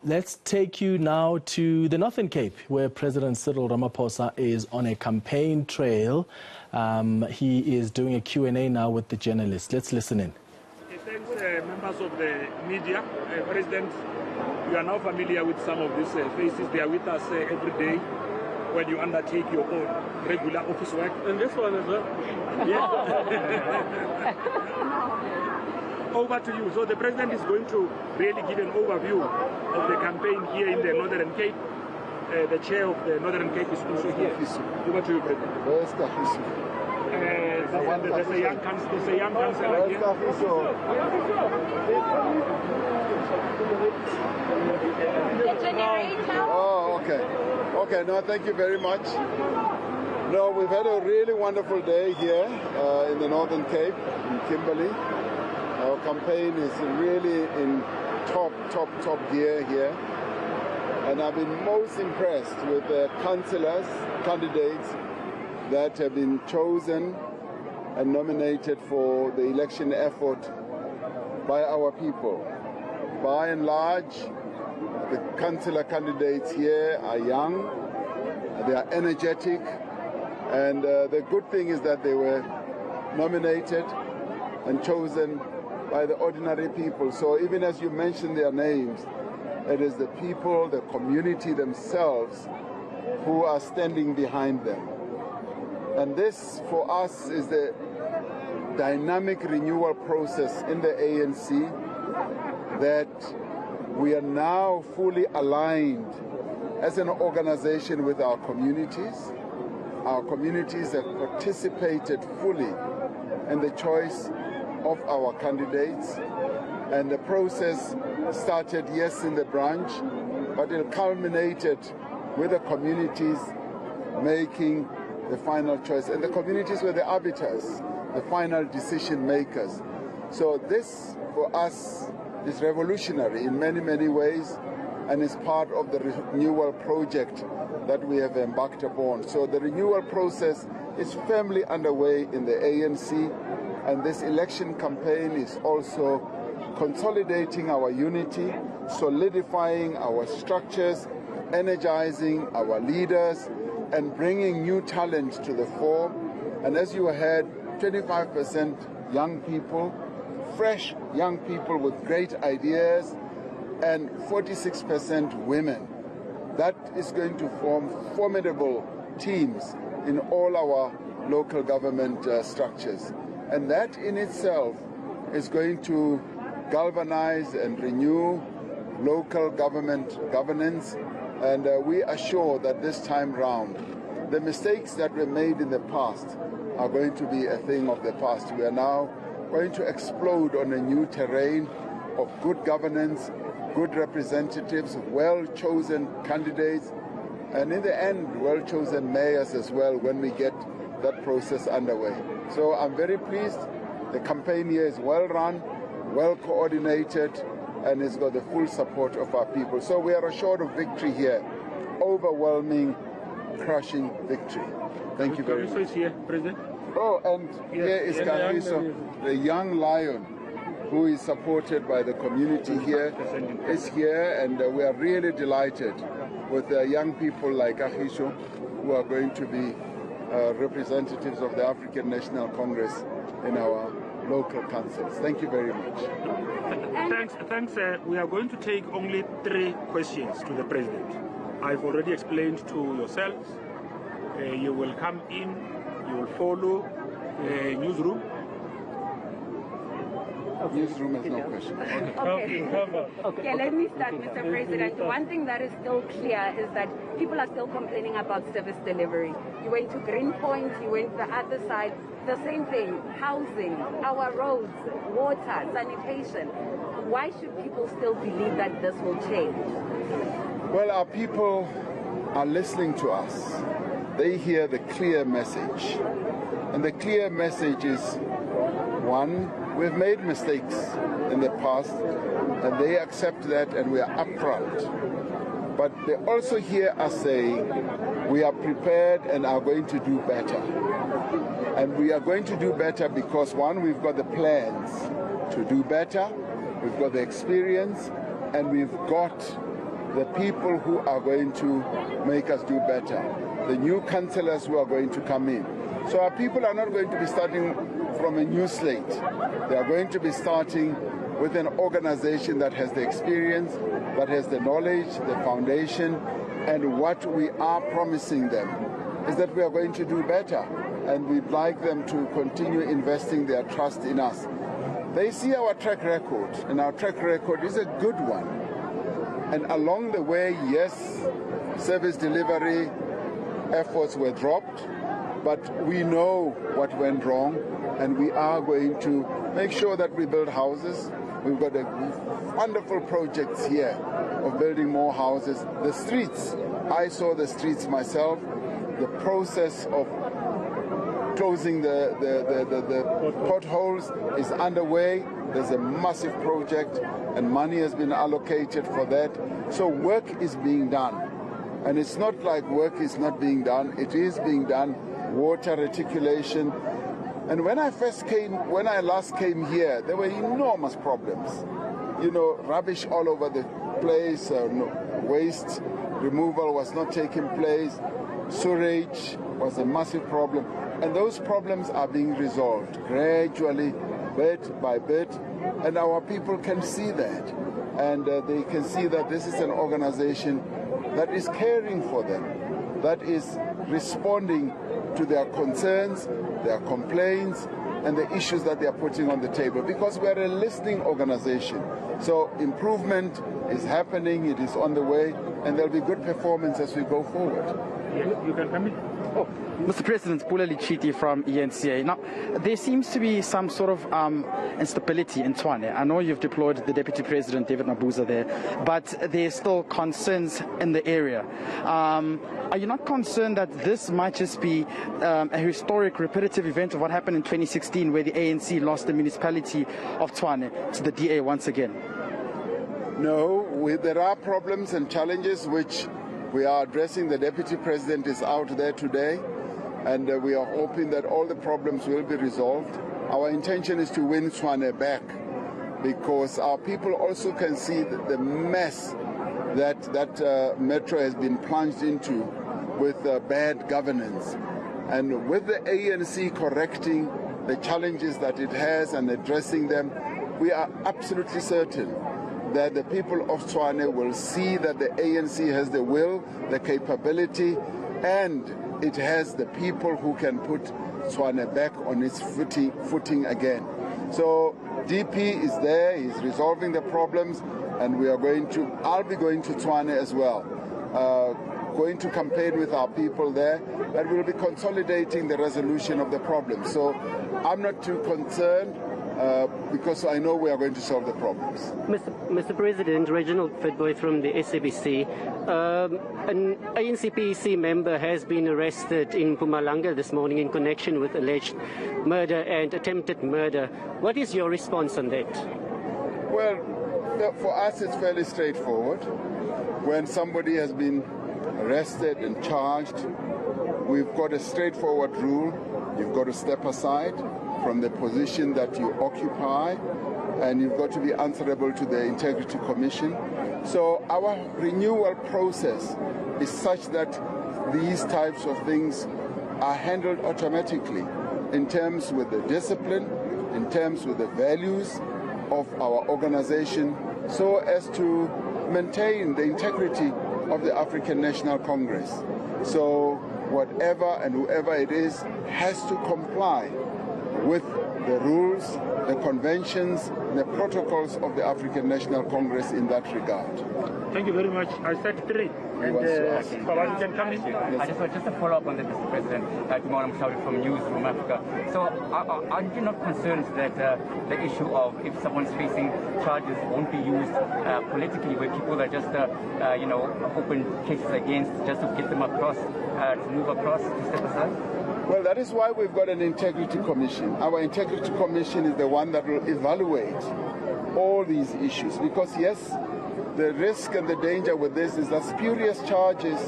Let's take you now to the Northern Cape, where President Cyril Ramaphosa is on a campaign trail. He is doing a Q&A now with the journalists. Let's listen in. Thanks, members of the media. President, you are now familiar with some of these faces. They are with us every day when you undertake your own regular office work. And this one as well. Yeah. Over to you. So the president is going to really give an overview of the campaign here in the Northern Cape. The chair of the Northern Cape is also here. Over to you, President. Where's the officer? There's a young councillor here. Oh, okay. Okay, no, thank you very much. No, we've had a really wonderful day here in the Northern Cape, in Kimberley. Our campaign is really in top gear here. And I've been most impressed with the councillors, candidates that have been chosen and nominated for the election effort by our people. By and large, the councillor candidates here are young, they are energetic, and the good thing is that they were nominated and chosen by the ordinary people. So even as you mention their names, it is the people, the community themselves who are standing behind them. And this, for us, is the dynamic renewal process in the ANC, that we are now fully aligned as an organization with our communities. Our communities have participated fully in the choice of our candidates, and the process started, yes, in the branch, but it culminated with the communities making the final choice, and the communities were the arbiters, the final decision makers. So this, for us, is revolutionary in many ways, and is part of the renewal project that we have embarked upon. So the renewal process is firmly underway in the ANC, and this election campaign is also consolidating our unity, solidifying our structures, energizing our leaders, and bringing new talent to the fore. And as you heard, 25% young people, fresh young people with great ideas, and 46% women. That is going to form formidable teams in all our local government structures. And that in itself is going to galvanize and renew local government governance. And we are sure that this time round, the mistakes that were made in the past are going to be a thing of the past. We are now going to explode on a new terrain of good governance, good representatives, well-chosen candidates, and in the end, well-chosen mayors as well when we get that process underway. So I'm very pleased. The campaign here is well run, well coordinated, and it's got the full support of our people. So we are assured of victory here. Overwhelming, crushing victory. Thank you very much. Is here, President? Oh, and here is Kagiso, the young lion, who is supported by the community here, is here, and we are really delighted with young people like Kagiso, who are going to be representatives of the African National Congress in our local councils. Thank you very much. Thanks. We are going to take only 3 questions to the President. I've already explained to yourselves. You will come in, you will follow the newsroom. Newsroom has no question. Okay, let me start, Mr. President. One thing that is still clear is that people are still complaining about service delivery. You went to Greenpoint, you went to the other side, the same thing, housing, our roads, water, sanitation. Why should people still believe that this will change? Well, our people are listening to us. They hear the clear message. And the clear message is, one, we've made mistakes in the past, and they accept that, and we are upfront. But they also hear us say, we are prepared and are going to do better. And we are going to do better because, one, we've got the plans to do better, we've got the experience, and we've got the people who are going to make us do better, the new councillors who are going to come in. So our people are not going to be starting from a new slate. They are going to be starting with an organization that has the experience, that has the knowledge, the foundation, and what we are promising them is that we are going to do better, and we'd like them to continue investing their trust in us. They see our track record, and our track record is a good one. And along the way, yes, service delivery efforts were dropped, but we know what went wrong, and we are going to make sure that we build houses. We've got a wonderful projects here of building more houses. The streets, I saw the streets myself. The process of closing the potholes is underway. There's a massive project and money has been allocated for that. So work is being done. And it's not like work is not being done. It is being done. Water reticulation. And when I last came here, there were enormous problems. You know, rubbish all over the place, waste removal was not taking place, sewage was a massive problem. And those problems are being resolved gradually, bit by bit, and our people can see that. And they can see that this is an organization that is caring for them, that is responding to their concerns, their complaints, and the issues that they are putting on the table, because we are a listening organization. So improvement is happening, it is on the way, and there'll be good performance as we go forward. You can come in. Oh, Mr. President, Pule Letshwiti from eNCA. Now, there seems to be some sort of instability in Tshwane. I know you've deployed the Deputy President, David Mabuza, there, but there's still concerns in the area. Are you not concerned that this might just be a historic, repetitive event of what happened in 2016, where the ANC lost the municipality of Tshwane to the DA once again? No, there are problems and challenges which we are addressing. The Deputy President is out there today, and we are hoping that all the problems will be resolved. Our intention is to win Tshwane back, because our people also can see the mess that Metro has been plunged into with bad governance. And with the ANC correcting the challenges that it has and addressing them, we are absolutely certain that the people of Tshwane will see that the ANC has the will, the capability, and it has the people who can put Tshwane back on its footing again. So DP is there, he's resolving the problems, and I'll be going to Tshwane as well, going to campaign with our people there, and we'll be consolidating the resolution of the problem. So I'm not too concerned, because I know we are going to solve the problems. Mr. President, Reginald Fitboy from the SABC. An ANC PEC member has been arrested in Mpumalanga this morning in connection with alleged murder and attempted murder. What is your response on that? Well, for us it's fairly straightforward. When somebody has been arrested and charged, we've got a straightforward rule. You've got to step aside from the position that you occupy, and you've got to be answerable to the Integrity Commission. So our renewal process is such that these types of things are handled automatically, in terms with the discipline, in terms with the values of our organization, so as to maintain the integrity of the African National Congress. So whatever and whoever it is has to comply with the rules, the conventions, the protocols of the African National Congress in that regard. Thank you very much. I said 3. And you can come in. I just to follow up on that, Mr. President. Good morning, I'm Shauri from Newsroom Africa. So are you not concerned that the issue of if someone's facing charges won't be used politically, where people are just, open cases against just to get them across, to move across, to step aside? Well, that is why we've got an Integrity Commission. Our Integrity Commission is the one that will evaluate all these issues, because yes, the risk and the danger with this is that spurious charges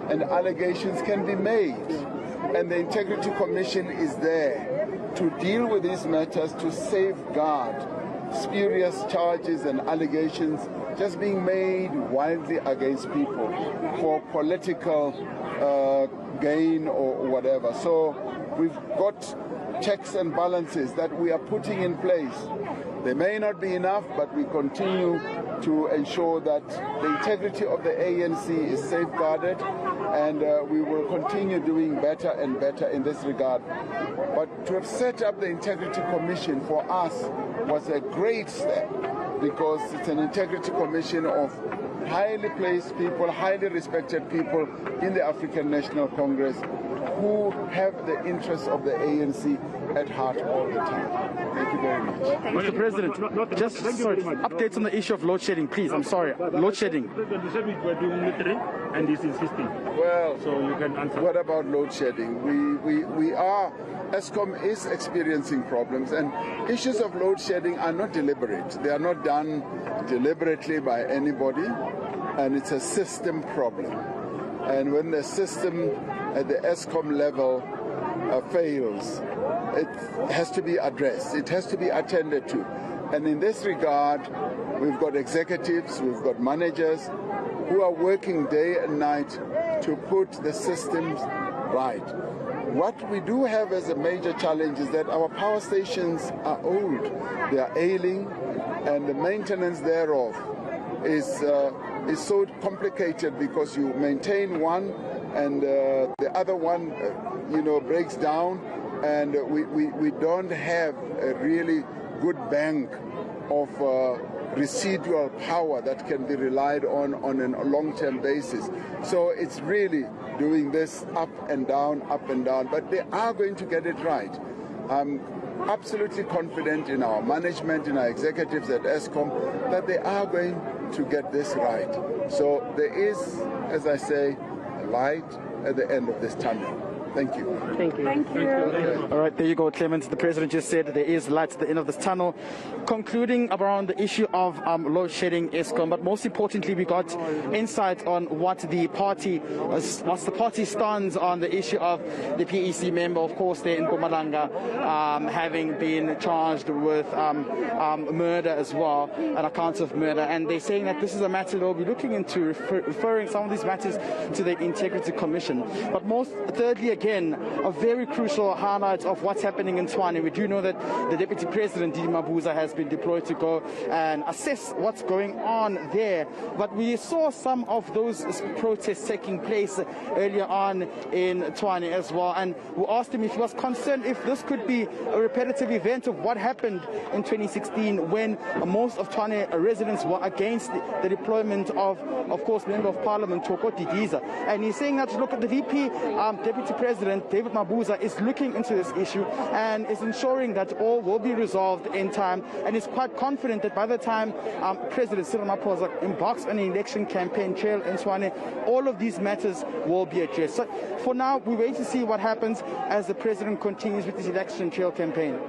and allegations can be made, and the Integrity Commission is there to deal with these matters, to safeguard spurious charges and allegations, just being made wildly against people for political gain or whatever. So we've got checks and balances that we are putting in place. They may not be enough, but we continue to ensure that the integrity of the ANC is safeguarded, and we will continue doing better and better in this regard. But to have set up the Integrity Commission for us was a great step, because it's an Integrity Commission of highly placed people, highly respected people in the African National Congress who have the interests of the ANC at heart all the time. Thank you very much. Mr. President, updates on the issue of load shedding, please. I'm sorry, load shedding. President, you said we're doing only 3, and he's insisting. Well, so you can answer. What about load shedding? ESCOM is experiencing problems, and issues of load shedding are not deliberate. They are not done deliberately by anybody, and it's a system problem. And when the system at the ESCOM level fails, it has to be addressed. It has to be attended to. And in this regard, we've got executives, we've got managers who are working day and night to put the systems right. What we do have as a major challenge is that our power stations are old, they are ailing, and the maintenance thereof is so complicated, because you maintain one and the other one breaks down, and we don't have a really good bank of residual power that can be relied on a long-term basis. So it's really doing this up and down, but they are going to get it right. I'm absolutely confident in our management, in our executives at ESCOM, that they are going to get this right. So there is, as I say, a light at the end of this tunnel. Thank you. Thank you. Thank you. Okay. All right, there you go, Clement. The President just said there is light at the end of this tunnel. Concluding around the issue of load shedding ESCOM, but most importantly, we got insight on what the party stands on the issue of the PEC member, of course, there in Mpumalanga, having been charged with murder as well, an account of murder. And they're saying that this is a matter they'll be looking into, referring some of these matters to the Integrity Commission. But thirdly, again, a very crucial highlight of what's happening in Tshwane. We do know that the Deputy President, Mabuza, has been deployed to go and assess what's going on there. But we saw some of those protests taking place earlier on in Tshwane as well. And we asked him if he was concerned if this could be a repetitive event of what happened in 2016, when most of Tshwane residents were against the deployment of course, Member of Parliament, Thoko Didiza. And he's saying that, look, the VP, Deputy President David Mabuza, is looking into this issue and is ensuring that all will be resolved in time, and is quite confident that by the time President Cyril Ramaphosa embarks on an election campaign trail in Tshwane, all of these matters will be addressed. So for now, we wait to see what happens as the President continues with his election trail campaign.